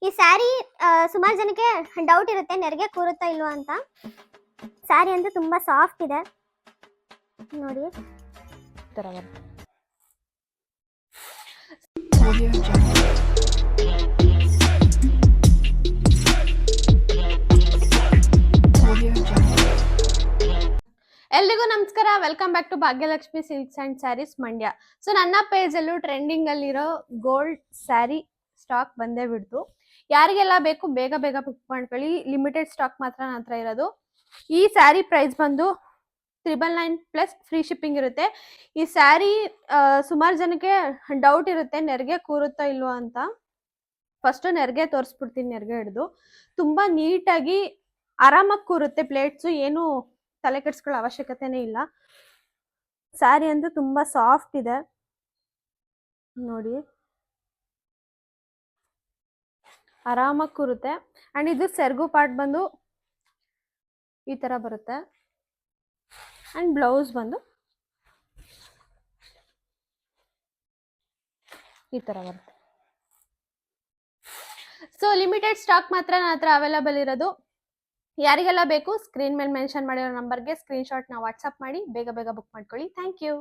ಈ ಸ್ಯಾರಿ ಸುಮಾರು ಜನಕ್ಕೆ ಡೌಟ್ ಇರುತ್ತೆ ನೆರಿಗೆ ಕೂರುತ್ತಾ ಇಲ್ವಾ ಅಂತ. ಸ್ಯಾರಿ ಅಂತೂ ತುಂಬಾ ಸಾಫ್ಟ್ ಇದೆ ನೋಡಿ. ಎಲ್ರಿಗೂ ನಮಸ್ಕಾರ, welcome back to Bhagyalakshmi silks and saris Mandya. So ನನ್ನ ಪೇಜ್ ಅಲ್ಲೂ ಟ್ರೆಂಡಿಂಗ್ ಅಲ್ಲಿರೋ ಗೋಲ್ಡ್ ಸ್ಯಾರಿ ಸ್ಟಾಕ್ ಬಂದೇ ಬಿಡ್ತು. ಯಾರಿಗೆಲ್ಲ ಬೇಕು ಬೇಗ ಬೇಗ ಬುಕ್ ಮಾಡ್ಕೊಳ್ಳಿ, ಲಿಮಿಟೆಡ್ ಸ್ಟಾಕ್ ಮಾತ್ರ ನನ್ನ ಹತ್ರ ಇರೋದು. ಈ ಸ್ಯಾರಿ ಪ್ರೈಸ್ ಬಂದು 999 ಪ್ಲಸ್ ಫ್ರೀ ಶಿಪ್ಪಿಂಗ್ ಇರುತ್ತೆ. ಈ ಸ್ಯಾರಿ ಸುಮಾರು ಜನಕ್ಕೆ ಡೌಟ್ ಇರುತ್ತೆ ನೆರಿಗೆ ಕೂರುತ್ತಾ ಇಲ್ವಾ ಅಂತ. ಫಸ್ಟ್ ನೆರಿಗೆ ತೋರಿಸ್ಬಿಡ್ತೀನಿ. ನೆರಿಗೆ ಹಿಡಿದು ತುಂಬಾ ನೀಟಾಗಿ ಆರಾಮಾಗಿ ಕೂರುತ್ತೆ. ಪ್ಲೇಟ್ಸು ಏನು ತಲೆ ಕೆಡಿಸ್ಕೊಳ್ಳೋ ಅವಶ್ಯಕತೆನೇ ಇಲ್ಲ. ಸ್ಯಾರಿ ಅಂತೂ ತುಂಬಾ ಸಾಫ್ಟ್ ಇದೆ ನೋಡಿ, ಆರಾಮಾಗಿ ಕೂರುತ್ತೆ. ಅಂಡ್ ಇದು ಸೆರಗು ಪಾರ್ಟ್ ಬಂದು ಈ ತರ ಬರುತ್ತೆ. ಅಂಡ್ ಬ್ಲೌಸ್ ಬಂದು ಈ ತರ ಬರುತ್ತೆ. ಸೊ ಲಿಮಿಟೆಡ್ ಸ್ಟಾಕ್ ಮಾತ್ರ ನನ್ನ ಹತ್ರ ಅವೈಲಬಲ್ ಇರೋದು. ಯಾರಿಗೆಲ್ಲ ಬೇಕು ಸ್ಕ್ರೀನ್ ಮೇಲೆ ಮೆನ್ಷನ್ ಮಾಡಿರೋ ನಂಬರ್ಗೆ ಸ್ಕ್ರೀನ್ ಶಾಟ್ ನ ವಾಟ್ಸ್ಆಪ್ ಮಾಡಿ ಬೇಗ ಬೇಗ ಬುಕ್ ಮಾಡ್ಕೊಳ್ಳಿ. Thank you.